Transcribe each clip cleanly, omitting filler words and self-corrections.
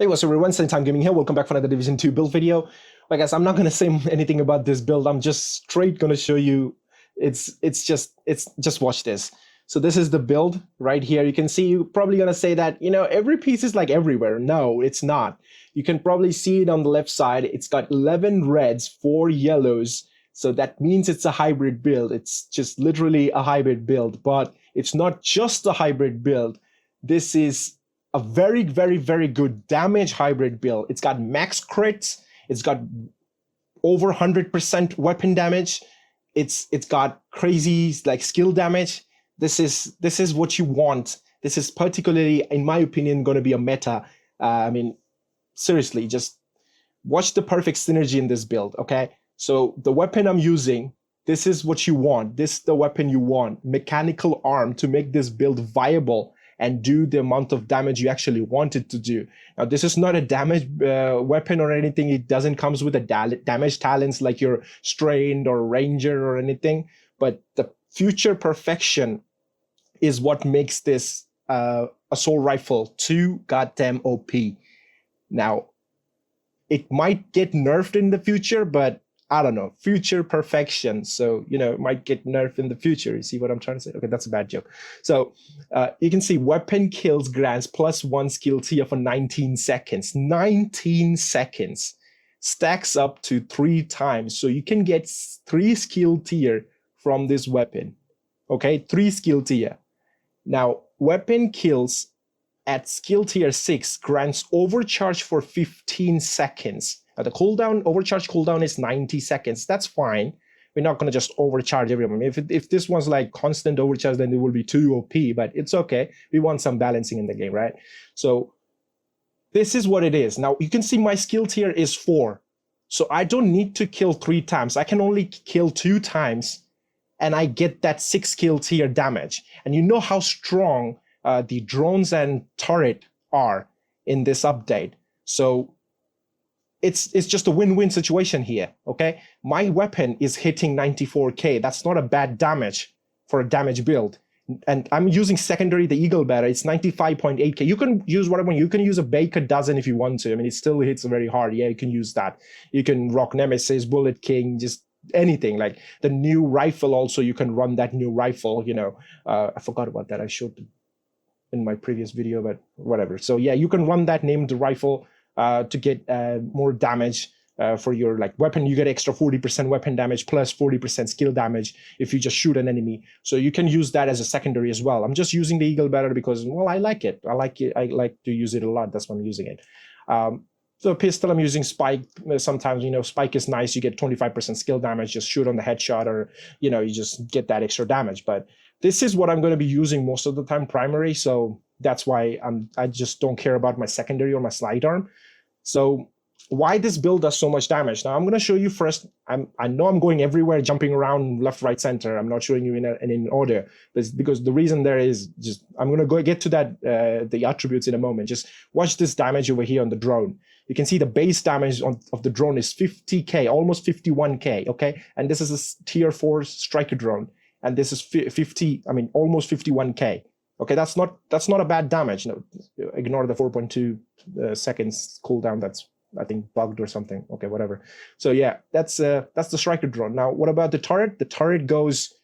Hey, what's up everyone, Time Gaming here. Welcome back for another Division 2 build video. Well guys, I'm not gonna say anything about this build. I'm just straight gonna show you it's just watch this. So this is the build right here. You can see you're probably gonna say that, every piece is like everywhere. No, it's not. You can probably see it on the left side. It's got 11 reds, 4 yellows. So that means it's a hybrid build. It's just literally a hybrid build, but it's not just a hybrid build. This is a very, very, very good damage hybrid build. It's got max crits. It's got over 100% weapon damage. It's got crazy like skill damage. This is what you want. This is particularly, in my opinion, going to be a meta. Seriously, just watch the perfect synergy in this build. Okay, so the weapon I'm using, this is what you want. This is the weapon you want. Mechanical arm to make this build viable and do the amount of damage you actually want it to do. Now, this is not a damage weapon or anything. It doesn't comes with a damage talents like your Strained or Ranger or anything. But the future perfection is what makes this assault rifle too goddamn OP. Now, it might get nerfed in the future, but I don't know, future perfection. So, it might get nerfed in the future. You see what I'm trying to say? Okay, that's a bad joke. So you can see weapon kills grants +1 skill tier for 19 seconds. 19 seconds stacks up to 3 times. So you can get 3 skill tier from this weapon. Okay, 3 skill tier. Now, weapon kills at skill tier 6 grants overcharge for 15 seconds. Now, the overcharge cooldown is 90 seconds. That's fine. We're not going to just overcharge everyone. If this one's like constant overcharge, then it will be too OP, but it's okay. We want some balancing in the game, right? So this is what it is. Now, you can see my skill tier is 4. So I don't need to kill 3 times. I can only kill 2 times, and I get that 6 skill tier damage. And you know how strong the drones and turret are in this update. So it's just a win-win situation here, okay? My weapon is hitting 94k. That's not a bad damage for a damage build. And I'm using secondary, the Eagle Better. It's 95.8k. You can use whatever. You can use a Baker dozen if you want to. I mean, it still hits very hard. Yeah, you can use that. You can rock Nemesis, Bullet King, just anything. Like the new rifle also, you can run that new rifle, I forgot about that. I showed it in my previous video, but whatever. So yeah, you can run that named rifle to get more damage for your weapon. You get extra 40% weapon damage plus 40% skill damage if you just shoot an enemy. So you can use that as a secondary as well. I'm just using the Eagle Better because, well, I like it. I like it. I like to use it a lot. That's why I'm using it. So pistol, I'm using Spike. Sometimes, Spike is nice. You get 25% skill damage. Just shoot on the headshot, or you just get that extra damage. But this is what I'm going to be using most of the time, primary. So that's why I just don't care about my secondary or my sidearm. So why this build does so much damage? Now I'm going to show you first. I know I'm going everywhere, jumping around left, right, center. I'm not showing you in order, but because the reason there is just I'm going to get to that the attributes in a moment. Just watch this damage over here on the drone. You can see the base damage of the drone is 50k, almost 51k. Okay, and this is a tier 4 striker drone, and this is almost 51k. Okay, that's not a bad damage. No, ignore the 4.2 seconds cooldown. That's, I think, bugged or something. Okay, whatever. So yeah, that's the striker drone. Now, what about the turret? The turret goes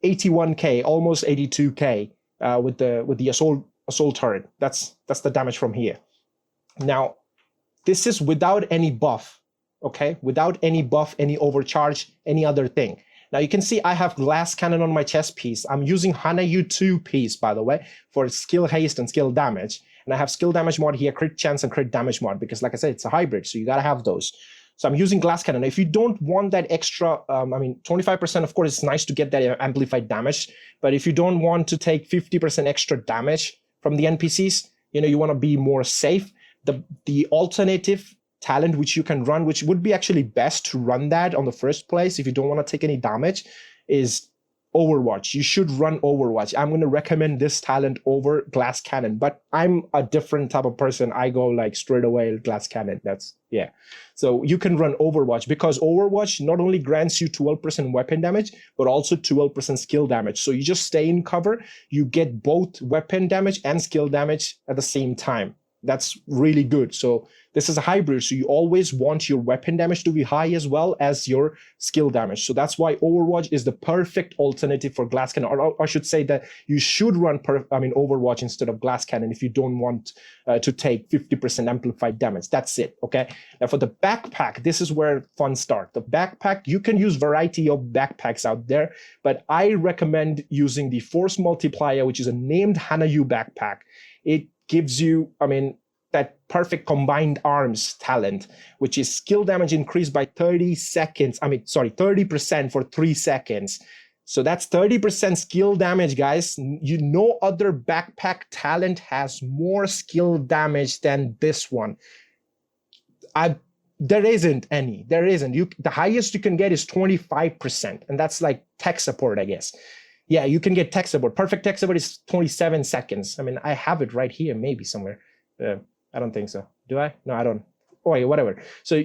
81k, almost 82k with the assault turret. That's the damage from here. Now, this is without any buff. Okay, without any buff, any overcharge, any other thing. Now you can see I have glass cannon on my chest piece. I'm using Hanayu 2 piece, by the way, for skill haste and skill damage. And I have skill damage mod here, crit chance and crit damage mod, because like I said, it's a hybrid, so you gotta have those. So I'm using glass cannon. If you don't want that extra, 25%, of course, it's nice to get that amplified damage. But if you don't want to take 50% extra damage from the NPCs, you wanna be more safe. The alternative talent which you can run, which would be actually best to run that on the first place if you don't want to take any damage, is Overwatch. You should run Overwatch. I'm going to recommend this talent over glass cannon, but I'm a different type of person. I go straight away glass cannon. Yeah. So you can run Overwatch because Overwatch not only grants you 12% weapon damage, but also 12% skill damage. So you just stay in cover. You get both weapon damage and skill damage at the same time. That's really good. So this is a hybrid. So you always want your weapon damage to be high as well as your skill damage. So that's why Overwatch is the perfect alternative for glass cannon. Or I should say that you should run Overwatch instead of glass cannon if you don't want to take 50% amplified damage. That's it. Okay. Now for the backpack, this is where fun starts. The backpack, you can use variety of backpacks out there, but I recommend using the Force Multiplier, which is a named Hanayu backpack. It gives you, that perfect combined arms talent, which is skill damage increased by 30% for 3 seconds. So that's 30% skill damage, guys. No other backpack talent has more skill damage than this one. There isn't any. There isn't. The highest you can get is 25%, and that's like tech support, I guess. Yeah, you can get tech support. Perfect tech support is 27 seconds. I have it right here, maybe somewhere. I don't think so. Do I? No, I don't. Oh, yeah, whatever. So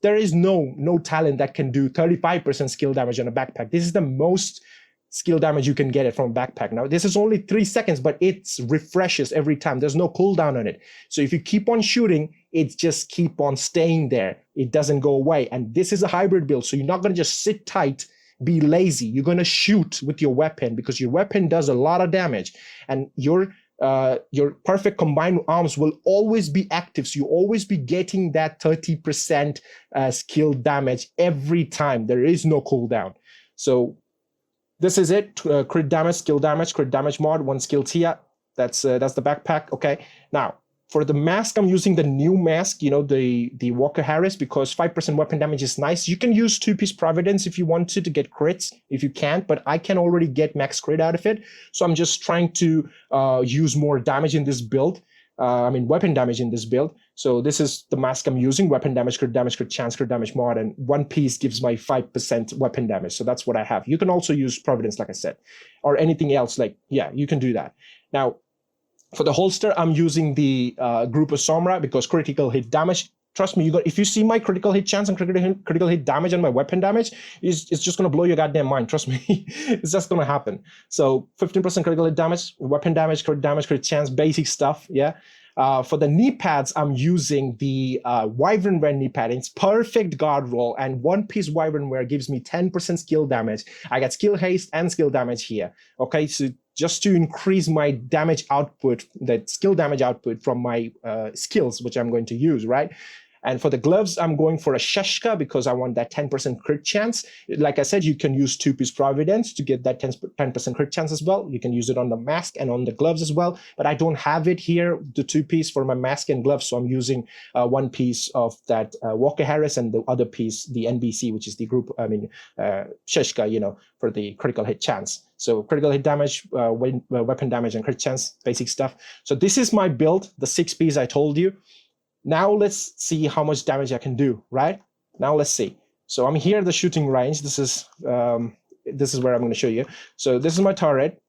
there is no talent that can do 35% skill damage on a backpack. This is the most skill damage you can get it from a backpack. Now, this is only 3 seconds, but it refreshes every time. There's no cooldown on it. So if you keep on shooting, it just keep on staying there. It doesn't go away. And this is a hybrid build. So you're not going to just sit tight, be lazy. You're going to shoot with your weapon because your weapon does a lot of damage, and your perfect combined arms will always be active. So you always be getting that 30% skill damage every time. There is no cooldown. So this is it. Crit damage, skill damage, crit damage mod, 1 skill tier. That's the backpack. Okay. Now, for the mask, I'm using the new mask, the Walker Harris, because 5% weapon damage is nice. You can use 2-piece Providence if you want to get crits, if you can't, but I can already get max crit out of it. So I'm just trying to use more damage in this build. Weapon damage in this build. So this is the mask I'm using: weapon damage, crit chance, crit damage mod, and 1 piece gives my 5% weapon damage. So that's what I have. You can also use Providence, like I said, or anything else. You can do that. Now, for the holster, I'm using the Group of Sombra because critical hit damage. Trust me, if you see my critical hit chance and critical hit damage and my weapon damage, it's just going to blow your goddamn mind. Trust me, it's just going to happen. So 15% critical hit damage, weapon damage, crit chance, basic stuff. Yeah. For the knee pads, I'm using the Wyvern Wear knee pad. It's perfect guard roll, and 1-piece Wyvern Wear gives me 10% skill damage. I got skill haste and skill damage here. Okay, so just to increase my damage output, that skill damage output from my skills, which I'm going to use, right? And for the gloves, I'm going for a Sheshka because I want that 10% crit chance. Like I said, you can use 2-piece Providence to get that 10% crit chance as well. You can use it on the mask and on the gloves as well. But I don't have it here, the 2-piece for my mask and gloves. So I'm using 1 piece of that Walker Harris and the other piece, the NBC, which is the group, Sheshka, for the critical hit chance. So critical hit damage, weapon damage, and crit chance, basic stuff. So this is my build, the 6 piece I told you. Now let's see how much damage I can do, right? Now let's see. So I'm here at the shooting range. This is where I'm going to show you. So this is my turret.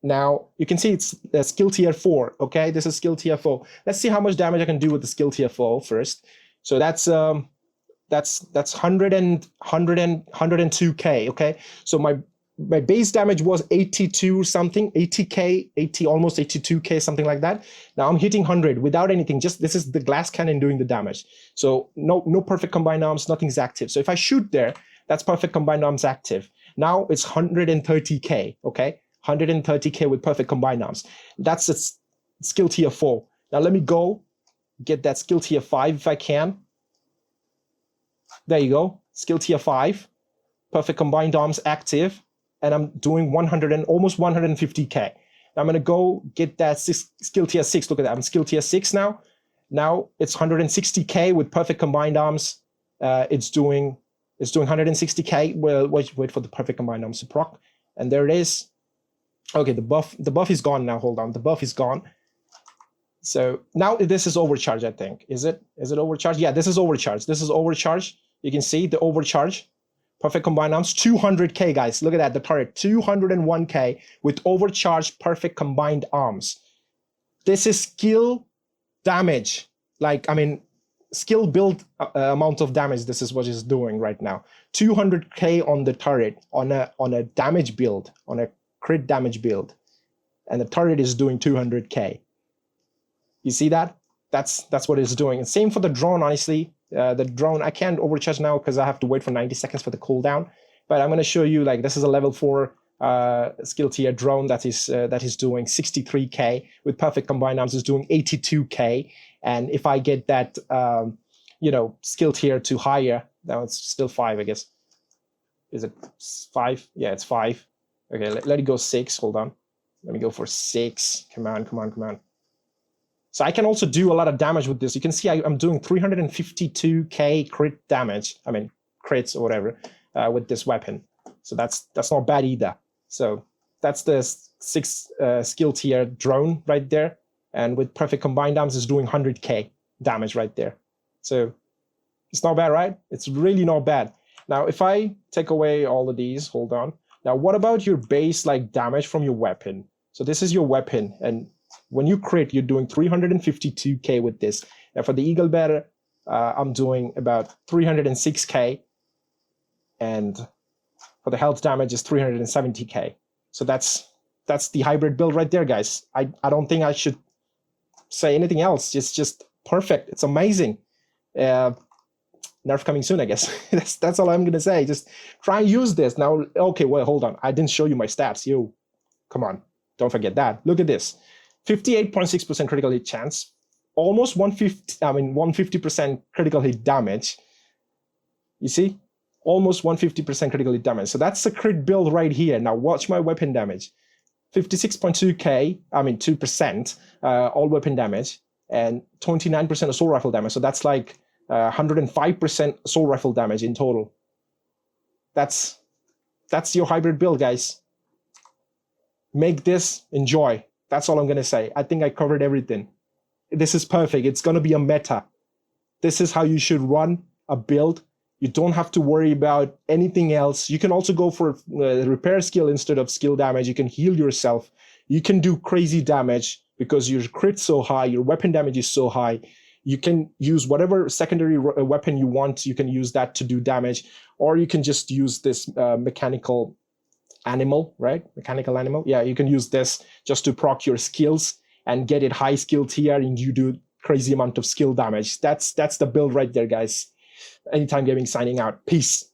Now you can see it's skill tier 4. Okay, this is skill tier 4. Let's see how much damage I can do with the skill tier 4 first. So that's 102k. Okay, so my base damage was 82 something, 80k, almost 82k, something like that. Now I'm hitting 100 without anything. Just this is the glass cannon doing the damage. So no perfect combined arms, nothing's active. So if I shoot there, that's perfect combined arms active. Now it's 130k. Okay, 130k with perfect combined arms. That's its skill tier 4. Now let me go get that skill tier 5 if I can. There you go, skill tier 5, perfect combined arms active. And I'm doing almost 150k. Now I'm gonna go get that skill tier 6. Look at that, I'm skill tier 6 now. Now it's 160k with perfect combined arms. It's doing 160k. Well, wait for the perfect combined arms to proc, and there it is. Okay, the buff is gone now. Hold on, the buff is gone. So now this is overcharge. I think is it overcharge? Yeah, this is overcharge. This is overcharge. You can see the overcharge. Perfect combined arms, 200k, guys. Look at that, the turret, 201k with overcharged perfect combined arms. This is skill damage. Skill build amount of damage. This is what it's doing right now. 200k on the turret on a damage build, on a crit damage build, and the turret is doing 200k. You see that? That's what it's doing. And same for the drone, honestly. The drone, I can't overcharge now because I have to wait for 90 seconds for the cooldown. But I'm going to show you, like, this is a level 4 skill tier drone that is doing 63k with perfect combined arms is doing 82k. And if I get that skill tier to higher, now it's still 5, I guess. Is it 5? Yeah, it's 5. Okay, let it go 6. Hold on. Let me go for 6. Come on. So I can also do a lot of damage with this. You can see I'm doing 352k crit damage. I mean, crits or whatever with this weapon. So that's not bad either. So that's the 6 skill tier drone right there. And with perfect combined arms, is doing 100k damage right there. So it's not bad, right? It's really not bad. Now, if I take away all of these, hold on. Now, what about your base like damage from your weapon? So this is your weapon, and when you crit, you're doing 352k with this. Now for the Eagle Bearer, I'm doing about 306k, and for the health damage is 370k. So that's the hybrid build right there, guys. I don't think I should say anything else. It's just perfect. It's amazing. Nerf coming soon, I guess. that's all I'm gonna say. Just try and use this. Now, okay, well, hold on. I didn't show you my stats. Yo, come on. Don't forget that. Look at this. 58.6% critical hit chance. Almost 150% critical hit damage. You see? Almost 150% critical hit damage. So that's a crit build right here. Now watch my weapon damage. 56.2k, 2% all weapon damage, and 29% assault rifle damage. So that's like 105% assault rifle damage in total. That's your hybrid build, guys. Make this, enjoy. That's all I'm going to say. I think I covered everything. This is perfect. It's going to be a meta. This is how you should run a build. You don't have to worry about anything else. You can also go for repair skill instead of skill damage. You can heal yourself. You can do crazy damage because your crit's so high, your weapon damage is so high. You can use whatever secondary weapon you want. You can use that to do damage, or you can just use this mechanical animal, right? Mechanical animal. Yeah, you can use this just to proc your skills and get it high skill tier, and you do crazy amount of skill damage. That's the build right there, guys. Anytime Gaming signing out. Peace.